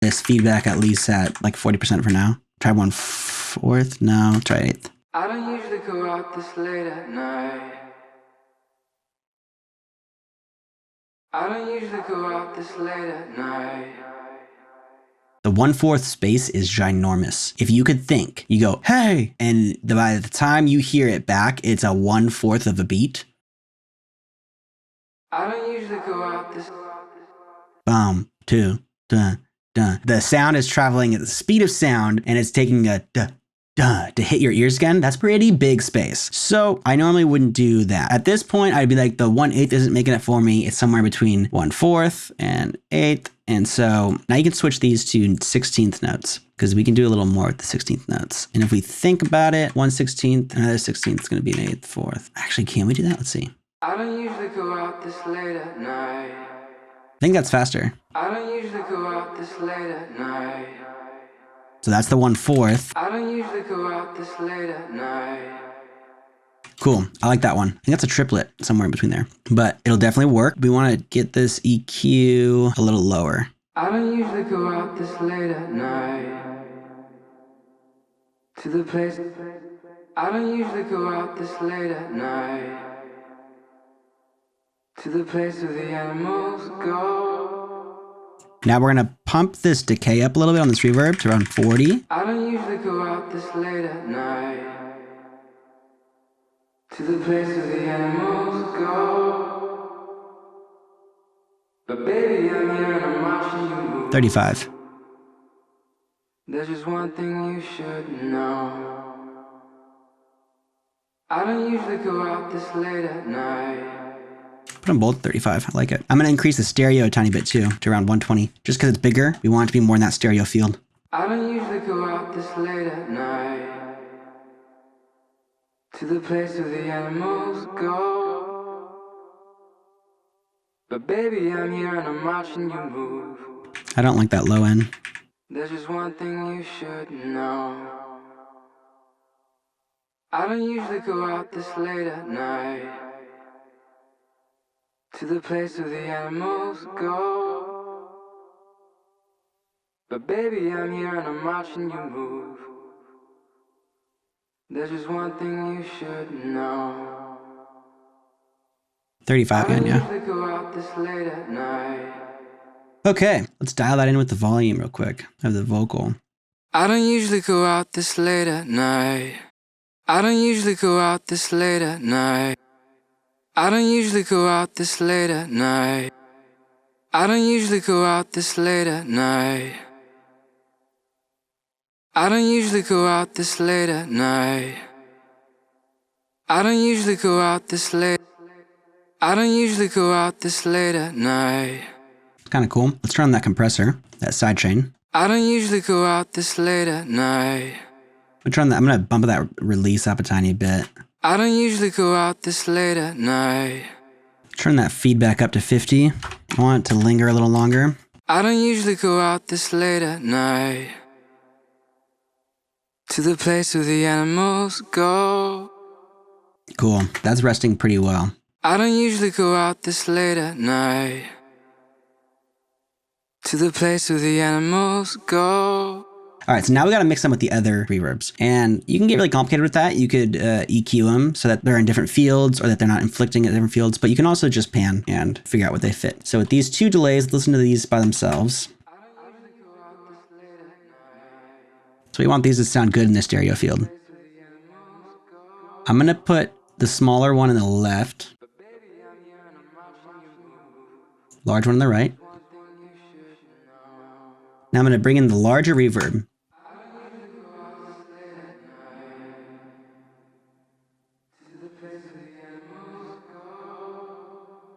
this feedback at least at like 40% for now. Try 1/4. No, try 1/8. I don't usually go out this late at night. I don't usually go out this late at night. The 1/4 space is ginormous. If you could think, you go, hey, and by the time you hear it back, it's a 1/4 of a beat. I don't usually go out this. Boom, 2, dun, dun. The sound is traveling at the speed of sound, and it's taking a duh, duh to hit your ears again. That's pretty big space. So I normally wouldn't do that. At this point, I'd be like, the 1/8 isn't making it for me. It's somewhere between 1/4 and 1/8. And so now you can switch these to 16th notes, because we can do a little more with the 16th notes. And if we think about it, 1/16, another 16th is going to be an 1/8. Actually, can we do that? Let's see. I don't usually go out this late at night. I think that's faster. I don't usually go out this late at night. So that's the 1/4. I don't usually go out this late at night. Cool. I like that one. I think that's a triplet somewhere in between there, but it'll definitely work. We want to get this EQ a little lower. I don't usually go out this late at night. To the place. I don't usually go out this late at night. To the place where the animals go. Now we're going to pump this decay up a little bit on this reverb to around 40. I don't usually go out this late at night. To the place where the animals go. But baby, I'm here and I'm watching you move. 35. There's just one thing you should know. I don't usually go out this late at night. Put them both 35. I like it. I'm going to increase the stereo a tiny bit too, to around 120. Just because it's bigger, we want it to be more in that stereo field. I don't usually go out this late at night. To the place where the animals go. But baby, I'm here and I'm watching you move. I don't like that low end. There's just one thing you should know. I don't usually go out this late at night. To the place where the animals go. But baby, I'm here and I'm watching you move. There's just one thing you should know. 35 again, yeah. I don't usually go out this late at night. Okay, let's dial that in with the volume real quick of the vocal. I don't usually go out this late at night. I don't usually go out this late at night. I don't usually go out this late at night. I don't usually go out this late at night. I don't usually go out this late at night. I don't usually go out this late. I don't usually go out this late at night. It's kind of cool. Let's turn on that compressor, that sidechain. I don't usually go out this late at night. I'm going to bump that release up a tiny bit. I don't usually go out this late at night. Turn that feedback up to 50. I want it to linger a little longer. I don't usually go out this late at night. To the place where the animals go. Cool. That's resting pretty well. I don't usually go out this late at night. To the place where the animals go. All right, so now we got to mix them with the other reverbs. And you can get really complicated with that. You could EQ them so that they're in different fields or that they're not inflicting at different fields, but you can also just pan and figure out what they fit. So with these two delays, listen to these by themselves. So we want these to sound good in the stereo field. I'm going to put the smaller one on the left, large one on the right. Now I'm going to bring in the larger reverb.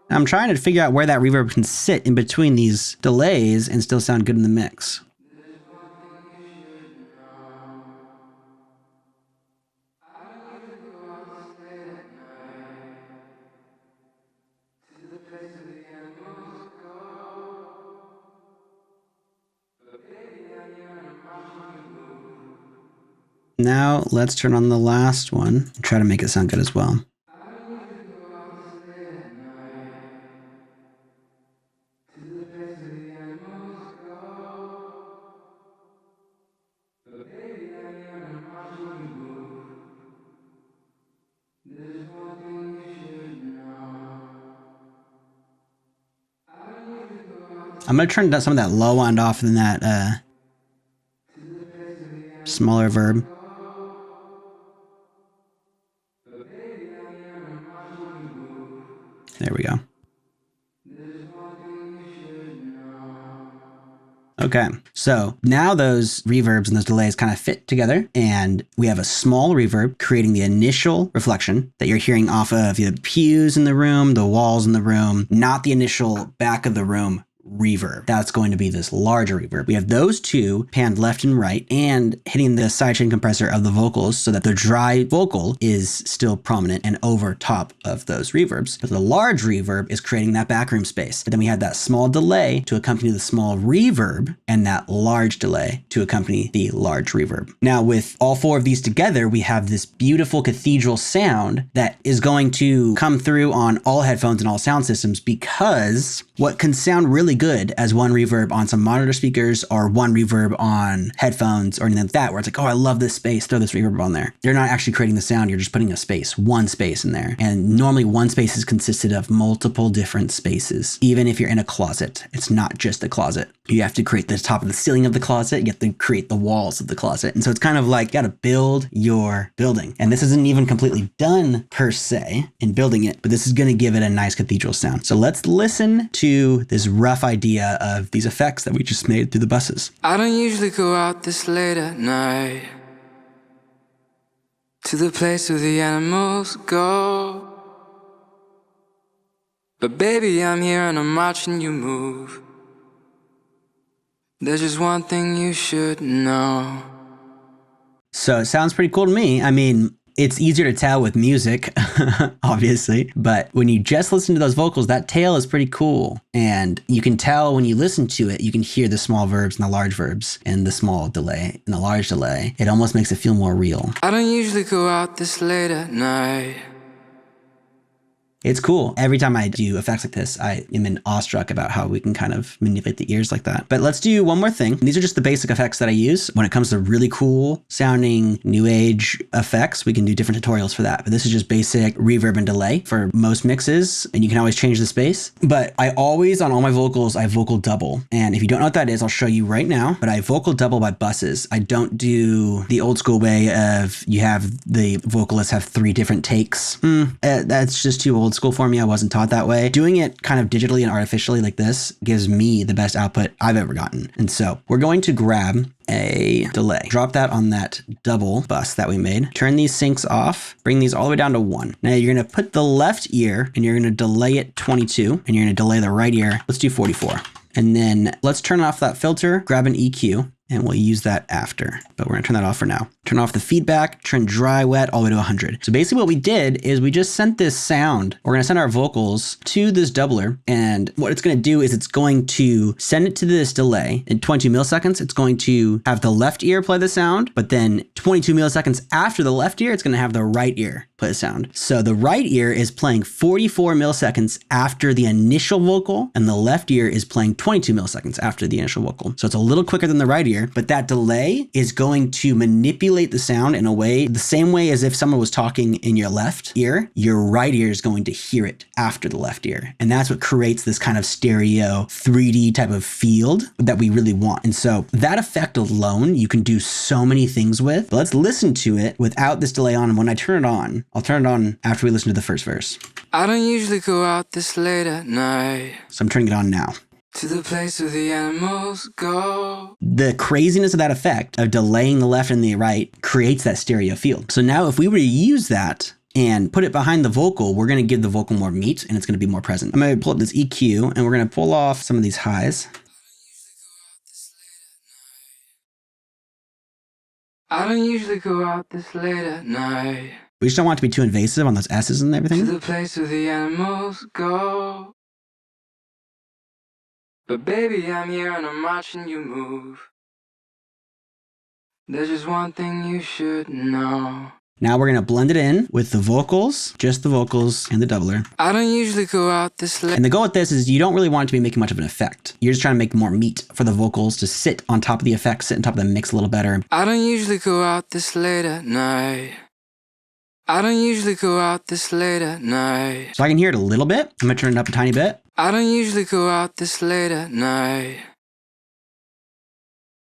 I'm trying to figure out where that reverb can sit in between these delays and still sound good in the mix. Now let's turn on the last one and try to make it sound good as well. I'm gonna turn some of that low end off and that smaller verb. There we go. Okay, so now those reverbs and those delays kind of fit together, and we have a small reverb creating the initial reflection that you're hearing off of the pews in the room, the walls in the room, not the initial back of the room reverb. That's going to be this larger reverb. We have those two panned left and right and hitting the sidechain compressor of the vocals so that the dry vocal is still prominent and over top of those reverbs. But the large reverb is creating that backroom space. But then we have that small delay to accompany the small reverb and that large delay to accompany the large reverb. Now with all four of these together, we have this beautiful cathedral sound that is going to come through on all headphones and all sound systems, because what can sound really good as one reverb on some monitor speakers or one reverb on headphones or anything like that, where it's like, oh, I love this space, throw this reverb on there. You're not actually creating the sound, you're just putting a space, one space in there. And normally one space is consisted of multiple different spaces. Even if you're in a closet, it's not just the closet. You have to create the top of the ceiling of the closet, you have to create the walls of the closet. And so it's kind of like, you gotta build your building. And this isn't even completely done per se in building it, but this is gonna give it a nice cathedral sound. So let's listen to this rough idea of these effects that we just made through the buses. I don't usually go out this late at night to the place where the animals go. But baby, I'm here and I'm watching you move. There's just one thing you should know. So it sounds pretty cool to me. I mean, it's easier to tell with music, obviously, but when you just listen to those vocals, that tail is pretty cool. And you can tell when you listen to it, you can hear the small verbs and the large verbs and the small delay and the large delay. It almost makes it feel more real. I don't usually go out this late at night. It's cool. Every time I do effects like this, I am awestruck about how we can kind of manipulate the ears like that. But let's do one more thing. These are just the basic effects that I use. When it comes to really cool sounding new age effects, we can do different tutorials for that. But this is just basic reverb and delay for most mixes, and you can always change the space. But I always, on all my vocals, I vocal double. And if you don't know what that is, I'll show you right now. But I vocal double by buses. I don't do the old school way of you have the vocalists have 3 different takes. That's just too old school for me. I wasn't taught that way. Doing it kind of digitally and artificially like this gives me the best output I've ever gotten. And so we're going to grab a delay, drop that on that double bus that we made, turn these syncs off, bring these all the way down to 1. Now you're going to put the left ear and you're going to delay it 22 and you're going to delay the right ear. Let's do 44. And then let's turn off that filter, grab an EQ, and we'll use that after, but we're gonna turn that off for now. Turn off the feedback, turn dry, wet, all the way to 100. So basically what we did is we just sent this sound, we're gonna send our vocals to this doubler, and what it's gonna do is it's going to send it to this delay in 22 milliseconds. It's going to have the left ear play the sound, but then 22 milliseconds after the left ear, it's gonna have the right ear play the sound. So the right ear is playing 44 milliseconds after the initial vocal, and the left ear is playing 22 milliseconds after the initial vocal. So it's a little quicker than the right ear, but that delay is going to manipulate the sound in a way, the same way as if someone was talking in your left ear, your right ear is going to hear it after the left ear. And that's what creates this kind of stereo 3D type of field that we really want. And so that effect alone, you can do so many things with. But let's listen to it without this delay on. And when I turn it on, I'll turn it on after we listen to the first verse. I don't usually go out this late at night So I'm turning it on now. to the place where the animals go. The craziness of that effect of delaying the left and the right creates that stereo field. So now if we were to use that and put it behind the vocal, we're going to give the vocal more meat and it's going to be more present. I'm going to pull up this EQ and we're going to pull off some of these highs. I don't usually go out this late at night We just don't want it to be too invasive on those S's and to everything. the place where the animals go. But baby, I'm here and I'm watching you move. There's just one thing you should know. Now we're going to blend it in with the vocals, just the vocals and the doubler. I don't usually go out this late. And the goal with this is you don't really want it to be making much of an effect. You're just trying to make more meat for the vocals to sit on top of the effects, sit on top of the mix a little better. I don't usually go out this late at night. I don't usually go out this late at night. So I can hear it a little bit. I'm going to turn it up a tiny bit. I don't usually go out this late at night.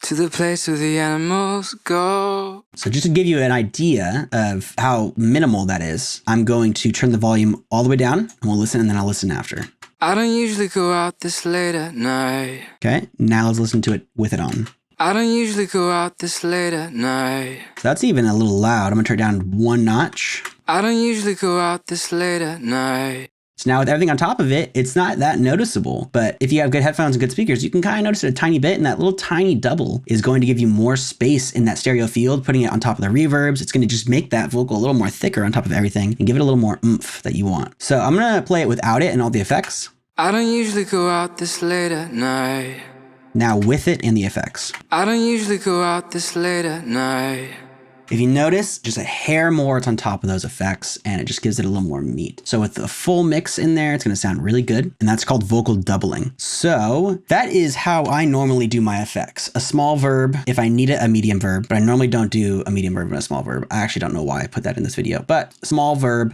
To the place where the animals go. So just to give you an idea of how minimal that is, I'm going to turn the volume all the way down and we'll listen and then I'll listen after. I don't usually go out this late at night. Okay, now let's listen to it with it on. I don't usually go out this late at night. So that's even a little loud. I'm gonna turn it down one notch. I don't usually go out this late at night. So now with everything on top of it, it's not that noticeable. But if you have good headphones and good speakers, you can kind of notice it a tiny bit. And that little tiny double is going to give you more space in that stereo field, putting it on top of the reverbs. It's going to just make that vocal a little more thicker on top of everything and give it a little more oomph that you want. So I'm going to play it without it and all the effects. I don't usually go out this late at night. Now with it and the effects. I don't usually go out this late at night. If you notice, just a hair more, it's on top of those effects, and it just gives it a little more meat. So with the full mix in there, it's going to sound really good, and that's called vocal doubling. So that is how I normally do my effects. A small verb, if I need it, a medium verb, but I normally don't do a medium verb and a small verb. I actually don't know why I put that in this video, but small verb,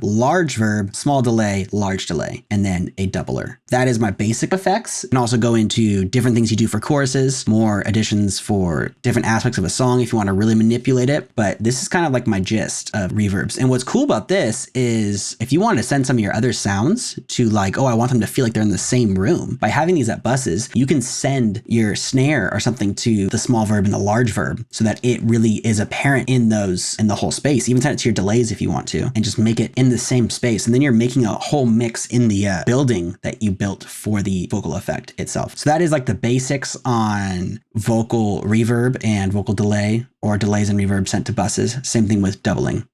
small delay, large delay, and then a doubler. That is my basic effects. And also go into different things you do for choruses, more additions for different aspects of a song if you want to really manipulate it. But this is kind of like my gist of reverbs. And what's cool about this is if you want to send some of your other sounds to like, oh, I want them to feel like they're in the same room. By having these at buses, you can send your snare or something to the small verb and the large verb so that it really is apparent in the whole space. Even send it to your delays if you want to, and just make it in the same space. And then you're making a whole mix in the building that you built for the vocal effect itself. So that is like the basics on vocal reverb and vocal delay, or delays and reverb sent to buses. Same thing with doubling.